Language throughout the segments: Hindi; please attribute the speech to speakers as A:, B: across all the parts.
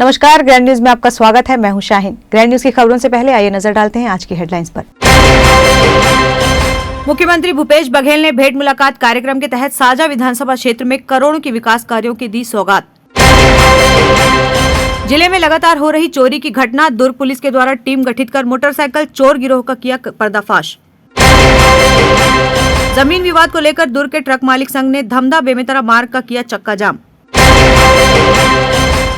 A: नमस्कार, ग्रैंड न्यूज में आपका स्वागत है। मैं हूं शाहीन। ग्रैंड न्यूज की खबरों से पहले आइए नजर डालते हैं आज की हेडलाइंस पर। मुख्यमंत्री भूपेश बघेल ने भेंट मुलाकात कार्यक्रम के तहत साजा विधानसभा क्षेत्र में करोड़ों की विकास कार्यों की दी सौगात। जिले में लगातार हो रही चोरी की घटना, दुर्ग पुलिस के द्वारा टीम गठित कर मोटरसाइकिल चोर गिरोह का किया पर्दाफाश। जमीन विवाद को लेकर दुर्ग के ट्रक मालिक संघ ने धमधा बेमेतरा मार्ग का किया चक्का जाम।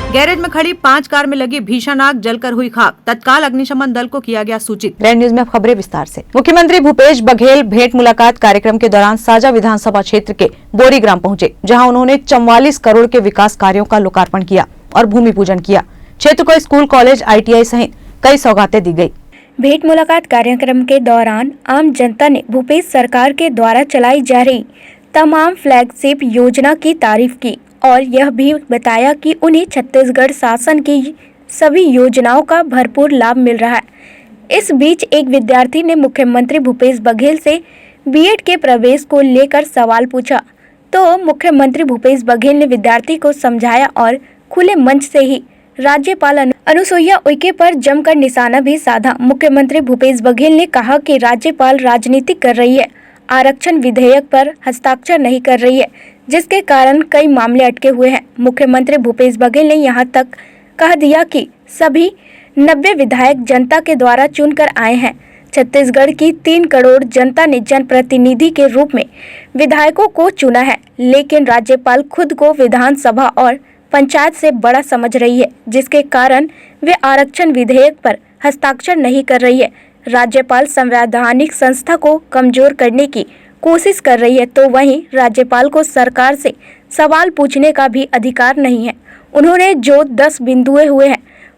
A: गैरेज में खड़ी 5 कार में लगी भीषण आग, जलकर हुई खाक, तत्काल अग्निशमन दल को किया गया सूचित। ग्रैंड न्यूज में अब खबरें विस्तार से। मुख्यमंत्री भूपेश बघेल भेंट मुलाकात कार्यक्रम के दौरान साजा विधानसभा क्षेत्र के बोरी ग्राम पहुंचे, जहां उन्होंने 44 करोड़ के विकास कार्यों का लोकार्पण किया और भूमि पूजन किया। क्षेत्र को स्कूल, कॉलेज, ITI सहित कई सौगातें दी गयी।
B: भेंट मुलाकात कार्यक्रम के दौरान आम जनता ने भूपेश सरकार के द्वारा चलाई जा रही तमाम फ्लैगशिप योजना की तारीफ की और यह भी बताया कि उन्हें छत्तीसगढ़ शासन की सभी योजनाओं का भरपूर लाभ मिल रहा है। इस बीच एक विद्यार्थी ने मुख्यमंत्री भूपेश बघेल से B.Ed के प्रवेश को लेकर सवाल पूछा, तो मुख्यमंत्री भूपेश बघेल ने विद्यार्थी को समझाया और खुले मंच से ही राज्यपाल अनुसुईया उइके पर जमकर निशाना भी साधा। मुख्यमंत्री भूपेश बघेल ने कहा कि राज्यपाल राजनीति कर रही है, आरक्षण विधेयक पर हस्ताक्षर नहीं कर रही है, जिसके कारण कई मामले अटके हुए हैं। मुख्यमंत्री भूपेश बघेल ने यहां तक कह दिया कि सभी 90 विधायक जनता के द्वारा चुनकर आए हैं। छत्तीसगढ़ की 3 करोड़ जनता ने जनप्रतिनिधि के रूप में विधायकों को चुना है, लेकिन राज्यपाल खुद को विधानसभा और पंचायत से बड़ा समझ रही है, जिसके कारण वे आरक्षण विधेयक पर हस्ताक्षर नहीं कर रही है। राज्यपाल संवैधानिक संस्था को कमजोर करने की कोशिश कर रही है, तो वहीं राज्यपाल को सरकार से सवाल पूछने का भी अधिकार नहीं है। उन्होंने जो 10 बिंदुए हुए हैं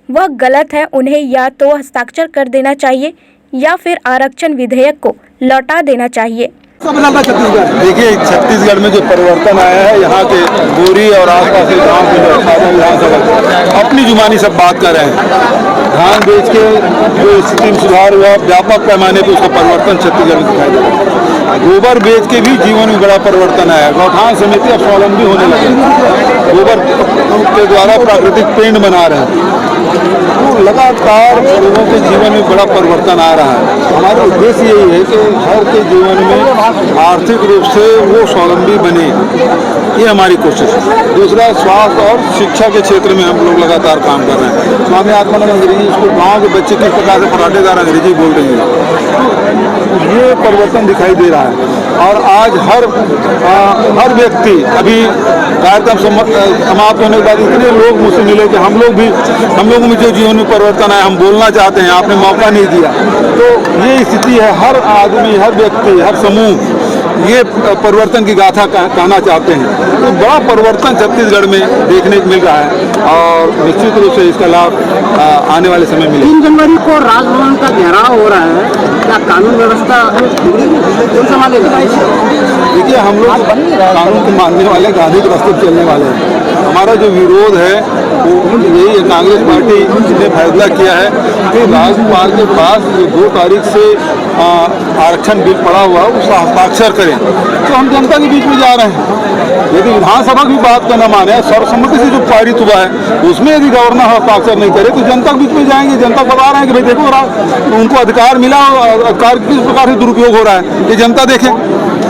B: वह गलत है, उन्हें या तो हस्ताक्षर कर देना चाहिए या फिर आरक्षण विधेयक को लौटा देना चाहिए।
C: देखिए, छत्तीसगढ़ में जो परिवर्तन आया है, यहाँ के बोरी और आसपास के गाँव के लोग यहाँ सब अपनी जुबानी सब बात कर रहे हैं। धान बेच के जो स्थिति में सुधार हुआ, व्यापक पैमाने पर उसका परिवर्तन छत्तीसगढ़ में दिखाई दे रहा है। गोबर बेच के भी जीवन में बड़ा परिवर्तन आया। गौठान समिति अब स्वावलंबी होने लगे, गोबर के द्वारा प्राकृतिक पेंट बना रहे हैं। तो लगातार लोगों के जीवन में बड़ा परिवर्तन आ रहा है। हमारा उद्देश्य यही है कि हर के जीवन में आर्थिक रूप से वो स्वावलंबी बने, ये हमारी कोशिश है। दूसरा, स्वास्थ्य और शिक्षा के क्षेत्र में हम लोग लगातार काम कर रहे हैं। स्वामी आत्मानंद अंग्रेजी स्कूल, गाँव के बच्चे किस प्रकार से पराठेदार अंग्रेजी बोल रही है, ये परिवर्तन दिखाई दे रहा है। और आज हर व्यक्ति, अभी कार्यक्रम समाप्त होने के बाद इतने लोग मुझसे मिले कि हम लोगों में जो जीवन में परिवर्तन आया, हम बोलना चाहते हैं, आपने मौका नहीं दिया। तो ये स्थिति है, हर आदमी, हर व्यक्ति, हर समूह ये परिवर्तन की गाथा कहना चाहते हैं। तो बड़ा परिवर्तन छत्तीसगढ़ में देखने को मिल रहा है और निश्चित रूप से इसका लाभ आने वाले समय मिलेगा।
D: 3 जनवरी को राजभवन का घेराव हो रहा है, क्या कानून व्यवस्था कौन संभालेगा?
C: देखिए, हम लोग कानून को मानने वाले, गांधी के रास्ते चलने वाले हैं। हमारा जो विरोध है वो यही है, कांग्रेस पार्टी ने फैसला किया है कि राज्यपाल के पास जो 2 तारीख से आरक्षण बिल पड़ा हुआ उसका हस्ताक्षर करें। तो हम जनता के बीच में जा रहे हैं। यदि विधानसभा की बात करना माने, सर्वसम्मति से जो पारित हुआ है उसमें यदि गवर्नर हस्ताक्षर नहीं करे तो जनता के बीच में जाएंगे। जनता को बता रहे हैं कि भाई देखो, उनको अधिकार मिला और अधिकार किस प्रकार से दुरुपयोग हो रहा है, ये जनता देखे।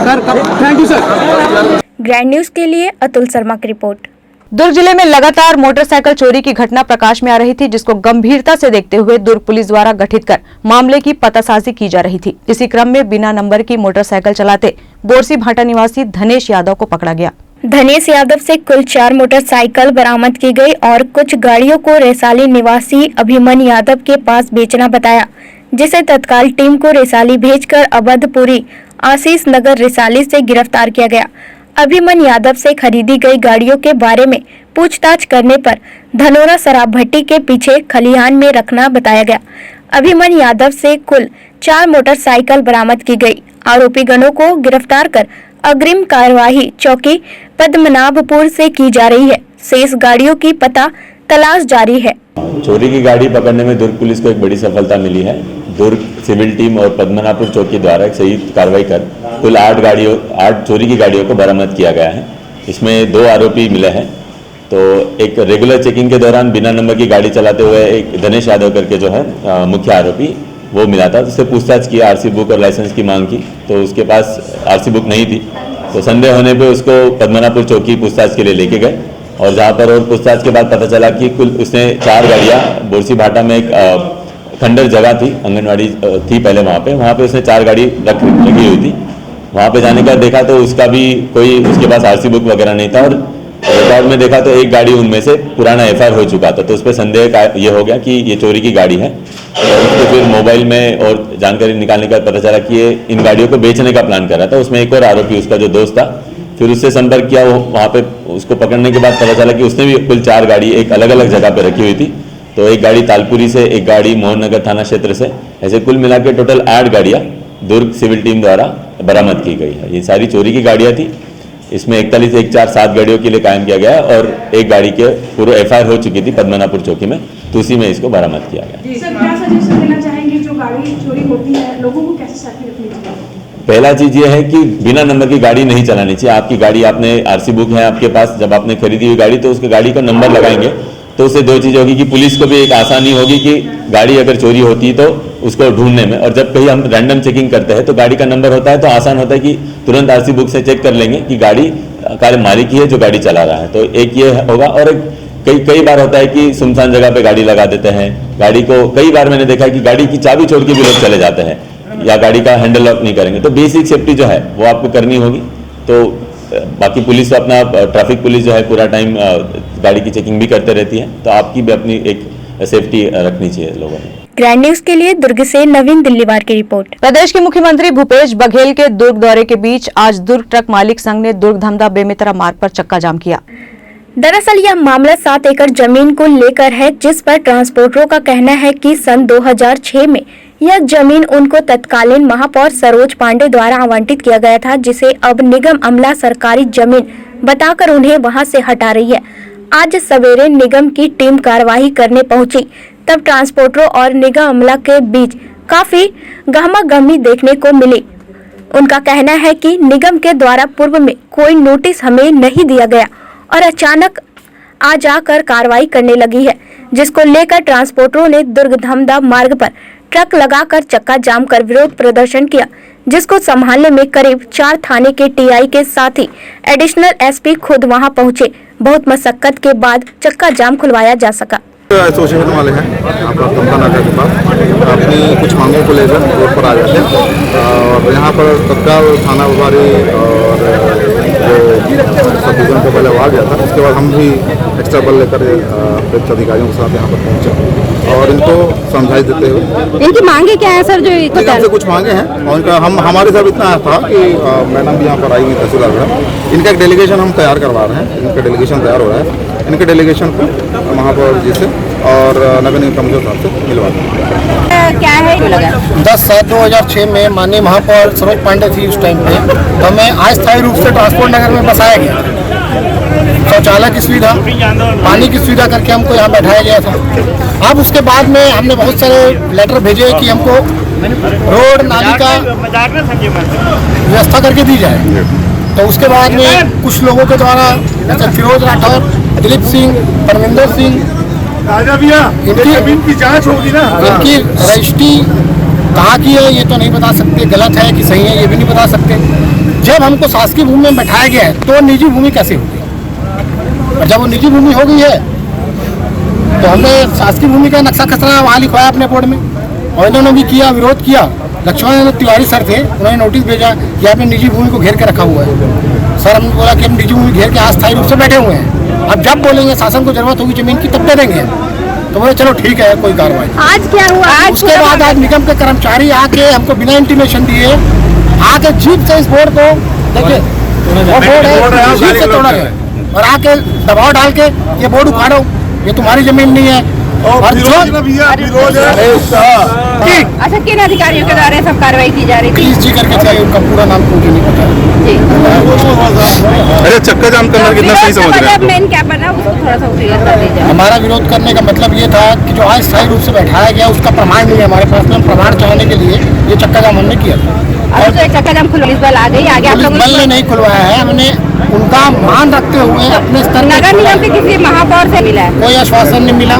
C: Sir, thank you sir.
B: Grand news के लिए अतुल शर्मा की रिपोर्ट।
A: दुर्ग जिले में लगातार मोटरसाइकिल चोरी की घटना प्रकाश में आ रही थी, जिसको गंभीरता से देखते हुए दुर्ग पुलिस द्वारा गठित कर मामले की पतासाजी की जा रही थी। इसी क्रम में बिना नंबर की मोटरसाइकिल चलाते बोरसी भाटा निवासी धनेश यादव को पकड़ा गया।
B: धनेश यादव से कुल 4 मोटरसाइकिल बरामद की गई और कुछ गाड़ियों को रैसाली निवासी अभिमन यादव के पास बेचना बताया, जिसे तत्काल टीम को रैसाली भेजकर अवधपुरी आशीष नगर रैसाली से गिरफ्तार किया गया। अभिमन यादव से खरीदी गई गाड़ियों के बारे में पूछताछ करने पर धनोरा शराब भट्टी के पीछे खलिहान में रखना बताया गया। अभिमन यादव से कुल 4 मोटरसाइकिल बरामद की गई। आरोपी गणों को गिरफ्तार कर अग्रिम कार्यवाही चौकी पद्मनाभपुर से की जा रही है। शेष गाड़ियों की पता तलाश जारी है।
E: चोरी की गाड़ी पकड़ने में दुर्ग पुलिस को एक बड़ी सफलता मिली है। दुर्ग सिविल टीम और पद्मनाभपुर चौकी द्वारा एक संयुक्त कार्रवाई कर कुल 8 चोरी की गाड़ियों को बरामद किया गया है। इसमें 2 आरोपी मिले हैं तो एक रेगुलर चेकिंग के दौरान बिना नंबर की गाड़ी चलाते हुए एक धनेश यादव करके जो है मुख्य आरोपी वो मिला था। उससे पूछताछ किया, आरसी बुक और लाइसेंस की मांग की, तो उसके पास आरसी बुक नहीं थी। तो संदेह होने पे उसको पद्मनापुर चौकी पूछताछ के लिए लेके गए और जहाँ पर और पूछताछ के बाद पता चला कि कुल उसने 4 गाड़ियाँ बोरसी भाटा में एक खंडर जगह थी, आंगनवाड़ी थी पहले, वहाँ पे उसने 4 गाड़ी लगी हुई थी। वहाँ पे जाने का देखा तो उसका भी कोई उसके पास आरसी बुक वगैरह नहीं था और रिकॉर्ड में देखा तो एक गाड़ी उनमें से पुराना एफआईआर हो चुका था। तो उस पर संदेह ये हो गया कि ये चोरी की गाड़ी है। और उसको फिर मोबाइल में और जानकारी निकालने का पता चला कि ये इन गाड़ियों को बेचने का प्लान कर रहा था। उसमें एक और आरोपी उसका जो दोस्त था, फिर उससे संपर्क किया। वो वहाँ पे उसको पकड़ने के बाद पता चला कि उसने भी कुल 4 गाड़ी एक अलग अलग जगह पे रखी हुई थी। तो एक गाड़ी तालपुरी से, एक गाड़ी मोहन नगर थाना क्षेत्र से, ऐसे कुल मिला के टोटल 8 गाड़ियाँ दुर्ग सिविल टीम द्वारा बरामद की गई है। ये सारी चोरी की गाड़ियाँ थी। इसमें 41 1 4 7 गाड़ियों के लिए कायम किया गया है और एक गाड़ी के पूर्व एफआईआर हो चुकी थी पद्मनापुर चौकी में, तो उसी में इसको बरामद किया गया।
F: सर, क्या सजेशन देना चाहेंगे जो गाड़ी चोरी होती है, लोगों को कैसे सावधानी रखनी चाहिए?
E: पहला चीज ये है कि बिना नंबर की गाड़ी नहीं चलानी चाहिए। आपकी गाड़ी, आपने आरसी बुक है आपके पास, जब आपने खरीदी हुई गाड़ी तो उसके गाड़ी का नंबर लगाएंगे तो उससे 2 चीज़ होगी कि पुलिस को भी एक आसानी होगी कि गाड़ी अगर चोरी होती है तो उसको ढूंढने में, और जब कहीं हम रैंडम चेकिंग करते हैं तो गाड़ी का नंबर होता है तो आसान होता है कि तुरंत आरसी बुक से चेक कर लेंगे कि गाड़ी का मालिक ही है जो गाड़ी चला रहा है। तो एक ये होगा। और कई बार होता है कि सुनसान जगह पे गाड़ी लगा देते हैं। गाड़ी को कई बार मैंने देखा है कि गाड़ी की चाबी छोड़ के भी लोग चले जाते हैं या गाड़ी का हैंडल लॉक नहीं करेंगे। तो बेसिक सेफ्टी जो है वो आपको करनी होगी। तो बाकी पुलिस अपना ट्रैफिक पुलिस जो है पूरा टाइम गाड़ी की चेकिंग भी करते रहती है, तो आपकी भी अपनी एक सेफ्टी रखनी चाहिए लोगों ने।
B: ग्रैंड न्यूज के लिए दुर्ग से नवीन दिल्लीवार की रिपोर्ट।
A: प्रदेश के मुख्यमंत्री भूपेश बघेल के दुर्ग दौरे के बीच आज दुर्ग ट्रक मालिक संघ ने दुर्ग धमधा बेमेतरा मार्ग पर चक्का जाम किया।
B: दरअसल यह मामला 7 एकड़ जमीन को लेकर है, जिस पर ट्रांसपोर्टरों का कहना है कि सन 2006 में यह जमीन उनको तत्कालीन महापौर सरोज पांडे द्वारा आवंटित किया गया था, जिसे अब निगम अमला सरकारी जमीन बताकर उन्हें वहां से हटा रही है। आज सवेरे निगम की टीम कार्रवाई करने पहुंची, तब ट्रांसपोर्टरों और निगम अमला के बीच काफी गहमागहमी देखने को मिली। उनका कहना है कि निगम के द्वारा पूर्व में कोई नोटिस हमें नहीं दिया गया और अचानक आ जाकर कार्रवाई करने लगी है, जिसको लेकर ट्रांसपोर्टरों ने दुर्ग धमधा मार्ग पर ट्रक लगाकर चक्का जाम कर विरोध प्रदर्शन किया, जिसको संभालने में करीब 4 थाने के टीआई के साथ ही एडिशनल एसपी खुद वहां पहुंचे। बहुत मशक्कत के बाद चक्का जाम खुलवाया जा सका।
C: एसोसिएशन वाले हैं आपका तमता नाका के पास अपनी कुछ मांगों को लेकर रोड पर आ जाते हैं और यहाँ पर तत्काल थाना प्रभारी और जो सब डिवीजन को पहले वो आ गया था। उसके बाद हम भी एक्स्ट्रा बल लेकर अपेक्ष अधिकारियों के साथ यहाँ पर पहुँचे और इनको समझाइश देते हुए।
A: इनकी मांगे क्या है सर? जो
C: हमसे कुछ मांगे हैं और इनका हमारे साथ इतना था कि मैडम भी यहाँ पर आई हुई तहसीलदार मैडम, इनका एक डेलीगेशन हम तैयार करवा रहे हैं। इनका डेलीगेशन तैयार हो रहा है, इनके डेलीगेशन को महापौर जी से और नगर निगम कमिश्नर साहब से मिलवा दें।
A: क्या है
G: 10/7/2006 में माननीय महापौर सरोज पांडे थी उस टाइम पे, तो हमें अस्थायी रूप से ट्रांसपोर्ट नगर में बसाया गया। शौचालय की सुविधा, पानी की सुविधा करके हमको यहाँ बैठाया गया था। अब उसके बाद में हमने बहुत सारे लेटर भेजे कि हमको रोड नाली का व्यवस्था करके दी जाए। तो उसके बाद में कुछ लोगों के द्वारा जैसे फिरोज राठौर, दिलीप सिंह, परमिंदर सिंह, इनकी जांच होगी ना, इनकी रजिस्ट्री कहाँ की है ये तो नहीं बता सकते, गलत है कि सही है ये भी नहीं बता सकते। जब हमको शासकीय भूमि में बैठाया गया है तो निजी भूमि कैसे होगी? और जब वो निजी भूमि हो गई है तो हमने शासकीय भूमि का नक्शा खसरा वहाँ लिखवाया अपने बोर्ड में और इन्होंने भी किया, विरोध किया। लक्ष्मण तिवारी सर थे, उन्होंने नोटिस भेजा कि आपने निजी भूमि को घेर के रखा हुआ है। सर हमने बोला कि हम निजी भूमि घेर के अस्थायी रूप से बैठे हुए हैं, अब जब बोलेंगे शासन को जरूरत होगी जमीन की तब दे देंगे। तो बोले चलो ठीक है, कोई कार्रवाई।
A: आज क्या हुआ?
G: उसके बाद आज निगम के कर्मचारी आके हमको बिना इंटीमेशन दिए आके जीप से इस बोर्ड को देखिए, वो बोर्ड है जीप से तोड़ा गया और आके दबाव डाल के ये बोर्ड उखाड़ो, ये तुम्हारी जमीन नहीं है। और जो
A: अच्छा, किन अधिकारियों के द्वारा सब कार्रवाई की जा रही थी?
G: जी करके चाहिए, उनका पूरा नाम मुझे नहीं पता।
C: अरे चक्का जाम करना कितना सही समझ रहे हैं?
A: मेन क्या बना उसको थोड़ा सा क्लियर कर दीजिए।
G: हमारा विरोध करने का मतलब ये था कि जो अस्थायी रूप से बैठाया गया उसका प्रमाण नहीं है हमारे पास में। प्रमाण चाहने के लिए ये चक्का जाम हमने किया था।
A: और तो चक्का जाम पुलिस बल आ गई, आगे आप लोग
G: बल ने नहीं खुलवाया है, हमने उनका मान रखते हुए अपने स्तर
H: नगर निगम के किसी महापौर से मिला है?
G: कोई आश्वासन नहीं मिला।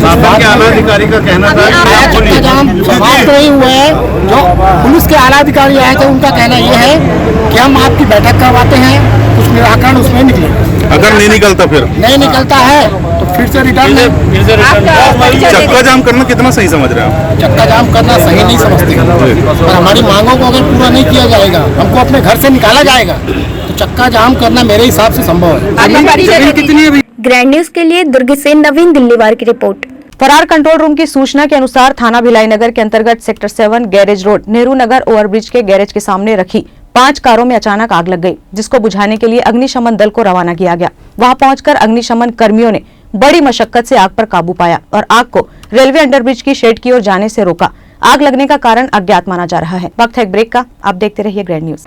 C: शासन के आला अधिकारी का कहना था
G: चक्का जाम समाप्त नहीं हुए हैं। जो पुलिस के आला अधिकारी आए थे उनका कहना ये है कि हम आपकी बैठक करवाते हैं, कुछ निराकरण उसमें निकले।
C: अगर नहीं निकलता फिर
G: नहीं निकलता है तो फिर से रिटर्न।
C: चक्का जाम करना कितना सही समझ रहे हैं आप?
G: चक्का जाम करना सही नहीं समझते, और हमारी मांगों को अगर पूरा नहीं किया जाएगा, हमको अपने घर से निकाला जाएगा, तो चक्का जाम करना मेरे हिसाब से संभव है।
B: ग्रैंड न्यूज के लिए दुर्ग से नवीन दिल्लीवार की रिपोर्ट।
A: फरार कंट्रोल रूम की सूचना के अनुसार थाना भिलाई नगर के अंतर्गत sector 7 garage road Nehru Nagar overbridge के गैरेज के सामने रखी 5 कारों में अचानक आग लग गई, जिसको बुझाने के लिए अग्निशमन दल को रवाना किया गया। वहां पहुंचकर अग्निशमन कर्मियों ने बड़ी मशक्कत से आग पर काबू पाया और आग को रेलवे अंडरब्रिज की शेड की ओर जाने से रोका। आग लगने का कारण अज्ञात माना जा रहा है। वक्त है एक ब्रेक का, आप देखते रहिए grand news.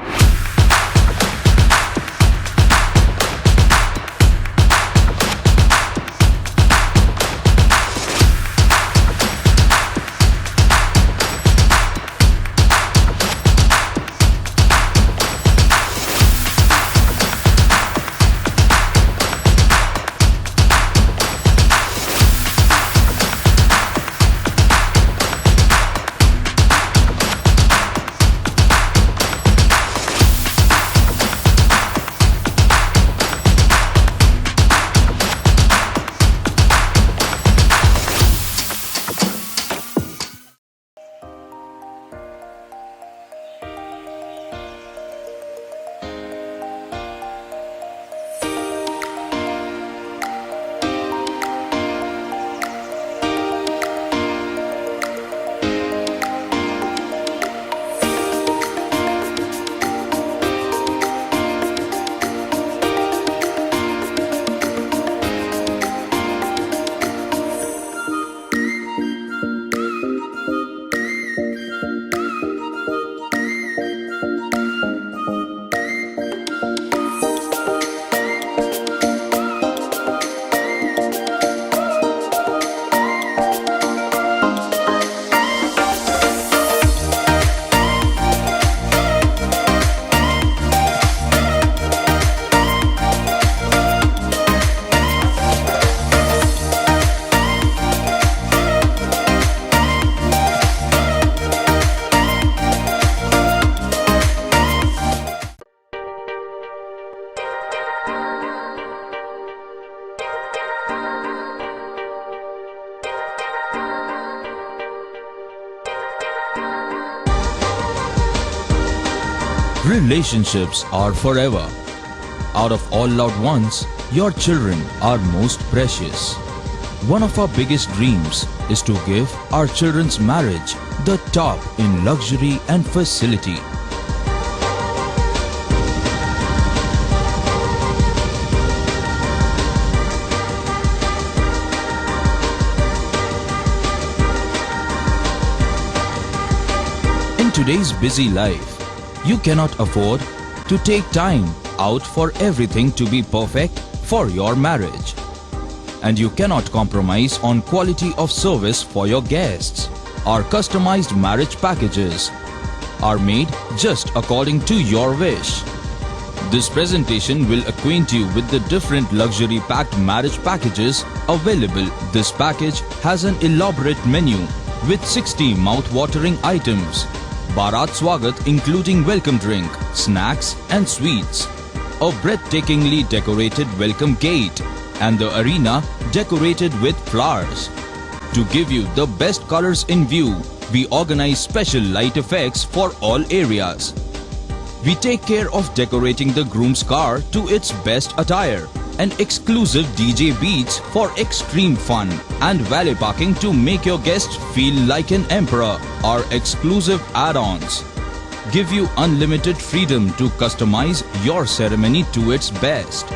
I: Relationships are forever. Out of all loved ones, your children are most precious. One of our biggest dreams is to give our children's marriage the top in luxury and facility. In today's busy life, you cannot afford to take time out for everything to be perfect for your marriage. And you cannot compromise on quality of service for your guests. Our customized marriage packages are made just according to your wish. This presentation will acquaint you with the different luxury packed marriage packages available. This package has an elaborate menu with 60 mouth-watering items. Bharat Swagat including welcome drink, snacks and sweets. A breathtakingly decorated welcome gate and the arena decorated with flowers. To give you the best colors in view, we organize special light effects for all areas. We take care of decorating the groom's car to its best attire and exclusive DJ beats for extreme fun and valet parking to make your guests feel like an emperor. Our exclusive add-ons give you unlimited freedom to customize your ceremony to its best.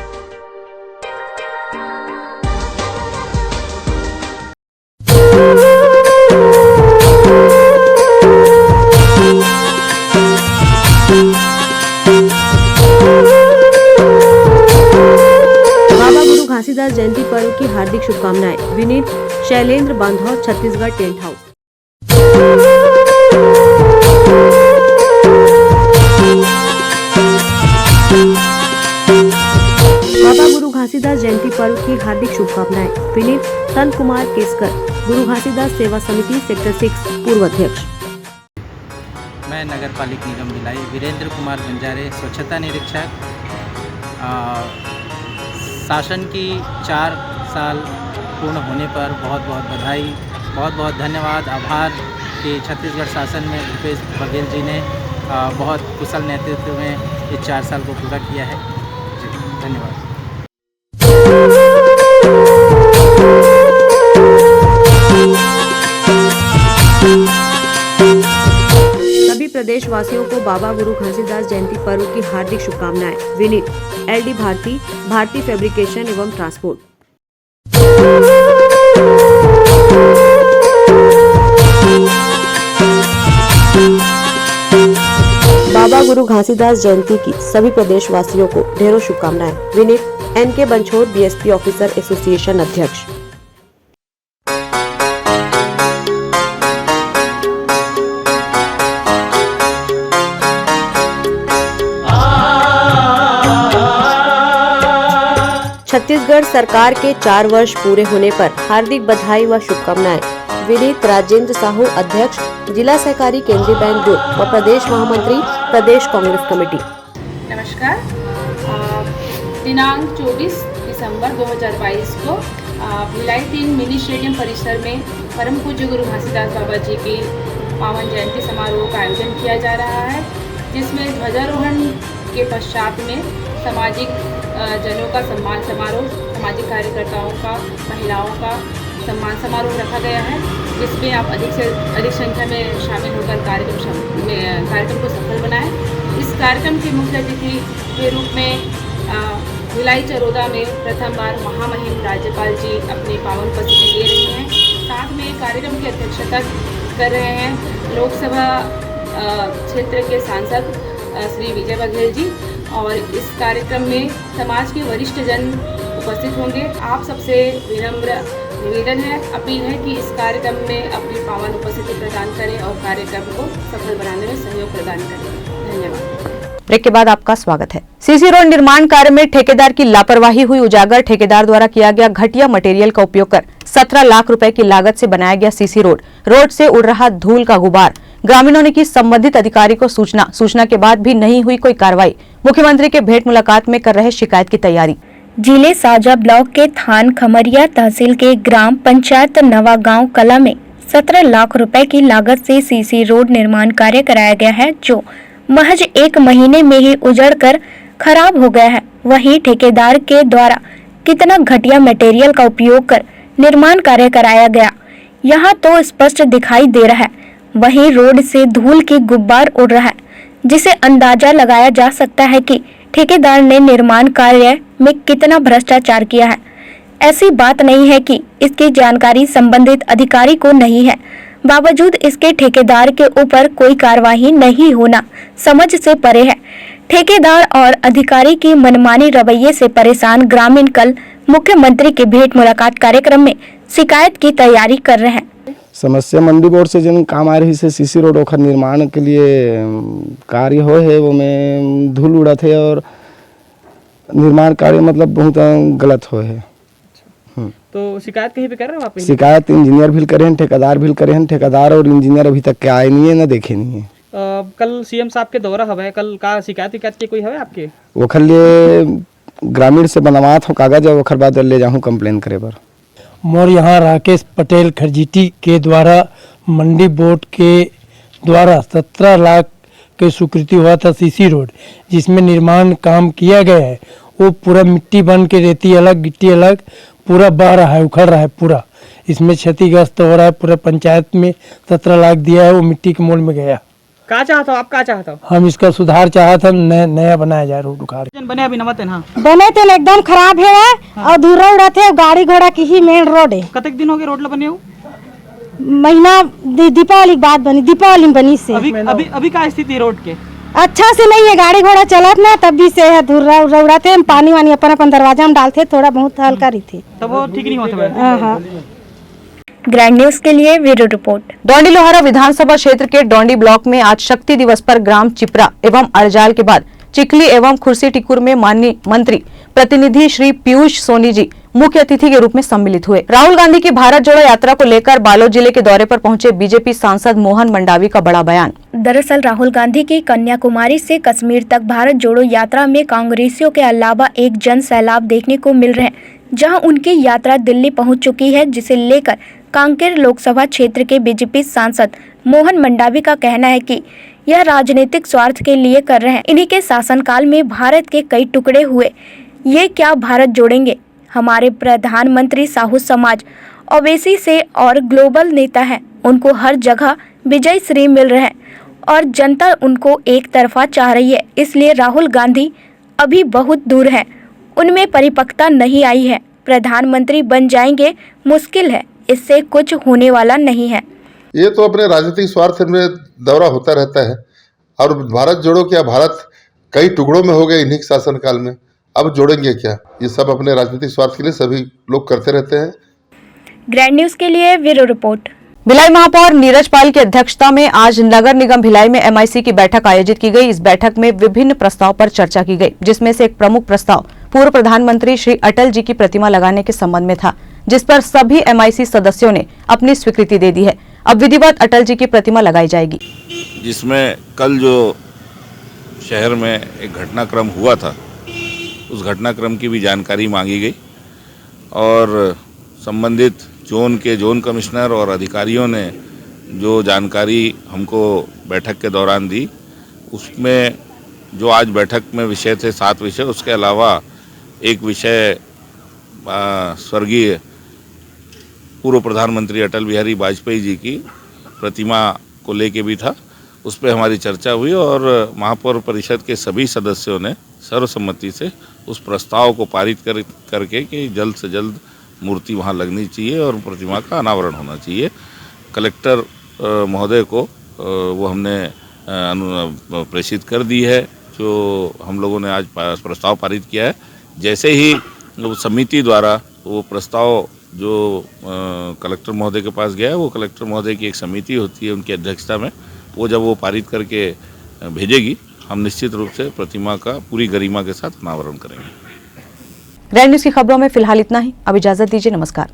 J: Baba Guru Ghasidas जयंती पर्व की हार्दिक शुभकामनाएं। विनीत शैलेंद्र बांधव, छत्तीसगढ़ टेंट हाउस। घासीदास जयंती पर्व की हार्दिक शुभकामनाएं। विनीत तन कुमार केसकर, गुरु घासीदास सेवा समिति सेक्टर 6 पूर्व अध्यक्ष।
K: मैं नगर पालिक निगम भिलाई वीरेंद्र कुमार बंजारे, स्वच्छता निरीक्षक। शासन की 4 साल पूर्ण होने पर बहुत बहुत बधाई, बहुत बहुत धन्यवाद, आभार कि छत्तीसगढ़ शासन में भूपेश बघेल जी ने बहुत कुशल नेतृत्व में इस 4 साल को पूरा किया है। जी धन्यवाद।
J: सभी प्रदेशवासियों को बाबा गुरु घासीदास जयंती पर्व की हार्दिक शुभकामनाएं। विनीत LD भारती, भारती फैब्रिकेशन एवं ट्रांसपोर्ट। बाबा गुरु घासीदास जयंती की सभी प्रदेशवासियों को ढेरों शुभकामनाएं। Vineet NK Banchhor, BSP officer association अध्यक्ष। छत्तीसगढ़ सरकार के 4 वर्ष पूरे होने पर हार्दिक बधाई व शुभकामनाएं। विनीत राजेंद्र साहू, अध्यक्ष, जिला सहकारी केंद्रीय बैंक बोर्ड व प्रदेश महामंत्री, प्रदेश कांग्रेस कमेटी।
F: नमस्कार। दिनांक 24 दिसंबर 2022 को भिलाई 3 मिनी स्टेडियम परिसर में परम पूज्य गुरु घासीदास बाबा जी की पावन जयंती समारोह का आयोजन किया जा रहा है, जिसमें ध्वजारोहण के पश्चात में सामाजिक जनों का सम्मान समारोह, सामाजिक कार्यकर्ताओं का, महिलाओं का सम्मान समारोह रखा गया है, जिसमें आप अधिक से अधिक संख्या में शामिल होकर कार्यक्रम को सफल बनाएं। इस कार्यक्रम के मुख्य अतिथि के रूप में भिलाई चरोदा में प्रथम बार महामहिम राज्यपाल जी अपनी पावन उपस्थिति दे रही हैं। साथ में कार्यक्रम की अध्यक्षता कर रहे हैं लोकसभा क्षेत्र के सांसद श्री विजय बघेल जी, और इस कार्यक्रम में समाज के वरिष्ठ जन उपस्थित होंगे। आप सबसे विनम्र निवेदन है, अपील है कि इस कार्यक्रम में अपनी पावन उपस्थिति प्रदान करें और कार्यक्रम को सफल बनाने में सहयोग प्रदान करें। धन्यवाद।
A: ब्रेक के बाद आपका स्वागत है। सीसी रोड निर्माण कार्य में ठेकेदार की लापरवाही हुई उजागर। ठेकेदार द्वारा किया गया घटिया मटेरियल का उपयोग कर 17 लाख रुपए की लागत से बनाया गया सीसी रोड से उड़ रहा धूल का गुबार। ग्रामीणों ने की संबंधित अधिकारी को सूचना के बाद भी नहीं हुई कोई कार्रवाई। मुख्यमंत्री के भेंट मुलाकात में कर रहे शिकायत की तैयारी।
B: जिले साजा ब्लॉक के थान खमरिया तहसील के ग्राम पंचायत नवागांव कला में 17 लाख रुपए की लागत से सीसी रोड निर्माण कार्य कराया गया है, जो महज 1 महीने में ही उजड़कर खराब हो गया है। वहीं ठेकेदार के द्वारा कितना घटिया मटेरियल का उपयोग कर निर्माण कार्य कराया गया, यहाँ तो स्पष्ट दिखाई दे रहा है। वहीं रोड से धूल की गुब्बार उड़ रहा है, जिसे अंदाजा लगाया जा सकता है कि ठेकेदार ने निर्माण कार्य में कितना भ्रष्टाचार किया है। ऐसी बात नहीं है कि इसकी जानकारी संबंधित अधिकारी को नहीं है, बावजूद इसके ठेकेदार के ऊपर कोई कार्यवाही नहीं होना समझ से परे है। ठेकेदार और अधिकारी की मनमानी रवैये से परेशान ग्रामीण कल मुख्यमंत्री के भेंट मुलाकात कार्यक्रम में शिकायत की तैयारी कर रहे हैं।
L: समस्या मंडी बोर्ड से जिन काम आ रही से सीसी रोड ओखर निर्माण के लिए कार्य हो है, वो में धूल उड़ा थे और निर्माण कार्य मतलब बहुत गलत हो है।
D: तो शिकायत कहीं पे कर रहे हो आप?
L: शिकायत इंजीनियर भी करे हैं, ठेकेदार भी करे हैं। ठेकेदार और इंजीनियर अभी तक के आए नहीं है, ना देखे नहीं है।
D: कल सीएम साहब के दौरा हवे, कल का शिकायत के कोई हवे आपके?
L: ओखर लिए ग्रामीण से बनवात हो कागज और ओखर बाद ले जाऊँ कंप्लेन करे पर।
M: मोर यहाँ राकेश पटेल खरजीटी के द्वारा मंडी बोर्ड के द्वारा 17 लाख की स्वीकृति हुआ था सीसी रोड, जिसमें निर्माण काम किया गया है। वो पूरा मिट्टी बन के, रेती अलग गिट्टी अलग, पूरा बह रहा है, उखड़ रहा है पूरा। इसमें क्षतिग्रस्त हो रहा है। पूरा पंचायत में 17 लाख दिया है, वो मिट्टी के मोल में गया।
D: क्या चाहता हो आप? क्या चाहता हो?
M: हम इसका सुधार चाहता, नया बनाया जाए रोड उखाड़।
D: बने अभी नवा तेन
N: बने तेन एकदम खराब है और दूर उड़ाते गाड़ी घोड़ा की ही मेन रोड है।
D: कतक दिन हो गए रोड ला बने हो?
N: महीना दीपावली के बाद बनी, दीपावली में बनी से।
D: अभी क्या स्थिति रोड के?
N: अच्छा से नहीं है, गाड़ी घोड़ा चलत ना, तब भी से है धूल उड़ाते हैं। पानी वानी अपन दरवाजा में डालते, थोड़ा बहुत हल्का रही थी,
D: तब वो ठीक नहीं होता।
B: ग्रैंड न्यूज के लिए ब्यूरो रिपोर्ट।
A: डोंडी लोहारा विधानसभा क्षेत्र के डोंडी ब्लॉक में आज शक्ति दिवस पर ग्राम चिपरा एवं अरजाल के बाद चिखली एवं खुर्सी टिकुर में माननीय मंत्री प्रतिनिधि श्री पीयूष सोनी जी मुख्य अतिथि के रूप में सम्मिलित हुए। राहुल गांधी की भारत जोड़ो यात्रा को लेकर बालोद जिले के दौरे पर पहुंचे बीजेपी सांसद मोहन मंडावी का बड़ा बयान।
B: दरअसल राहुल गांधी की कन्याकुमारी से कश्मीर तक भारत जोड़ो यात्रा में कांग्रेसियों के अलावा एक जन सैलाब देखने को मिल रहे हैं, जहां उनकी यात्रा दिल्ली पहुंच चुकी है, जिसे लेकर कांकेर लोकसभा क्षेत्र के बीजेपी सांसद मोहन मंडावी का कहना है कि यह राजनीतिक स्वार्थ के लिए कर रहे हैं। इन्हीं के शासनकाल में भारत के कई टुकड़े हुए, ये क्या भारत जोड़ेंगे। हमारे प्रधानमंत्री साहू समाज ओवैसी से और ग्लोबल नेता हैं, उनको हर जगह विजय श्री मिल रहे हैं और जनता उनको एक तरफा चाह रही है। इसलिए राहुल गांधी अभी बहुत दूर हैं, उनमें परिपक्वता नहीं आई है। प्रधानमंत्री बन जाएंगे मुश्किल है, इससे कुछ होने वाला नहीं है।
O: ये तो अपने राजनीतिक स्वार्थ में दौरा होता रहता है। और भारत जोड़ो क्या, भारत कई टुकड़ों में हो गए इन्हीं शासनकाल में, अब जोड़ेंगे क्या। ये सब अपने राजनीतिक स्वार्थ के लिए सभी लोग करते रहते हैं।
B: ग्रैंड न्यूज के लिए ब्यूरो रिपोर्ट।
A: भिलाई महापौर नीरज पाल की अध्यक्षता में आज नगर निगम भिलाई में एमआईसी की बैठक आयोजित की गई। इस बैठक में विभिन्न प्रस्ताव पर चर्चा की गई, जिसमें से एक प्रमुख प्रस्ताव पूर्व प्रधानमंत्री श्री अटल जी की प्रतिमा लगाने के संबंध में था, जिस पर सभी एमआईसी सदस्यों ने अपनी स्वीकृति दे दी है। अब विधिवत अटल जी की प्रतिमा लगाई जाएगी।
P: जिसमें कल जो शहर में एक घटनाक्रम हुआ था, उस घटनाक्रम की भी जानकारी मांगी गई और संबंधित जोन के जोन कमिश्नर और अधिकारियों ने जो जानकारी हमको बैठक के दौरान दी, उसमें जो आज बैठक में विषय थे 7 विषय, उसके अलावा एक विषय स्वर्गीय पूर्व प्रधानमंत्री अटल बिहारी वाजपेयी जी की प्रतिमा को लेके भी था। उस पर हमारी चर्चा हुई और महापौर परिषद के सभी सदस्यों ने सर्वसम्मति से उस प्रस्ताव को पारित करके कि जल्द से जल्द मूर्ति वहाँ लगनी चाहिए और प्रतिमा का अनावरण होना चाहिए। कलेक्टर महोदय को वो हमने प्रेषित कर दी है, जो हम लोगों ने आज प्रस्ताव पारित किया है। जैसे ही वो समिति द्वारा वो प्रस्ताव जो कलेक्टर महोदय के पास गया है, वो कलेक्टर महोदय की एक समिति होती है उनकी अध्यक्षता में, वो जब वो पारित करके भेजेगी, हम निश्चित रूप से प्रतिमा का पूरी गरिमा के साथ अनावरण करेंगे।
A: ग्रैंड न्यूज की खबरों में फिलहाल इतना ही। अब इजाजत दीजिए, नमस्कार।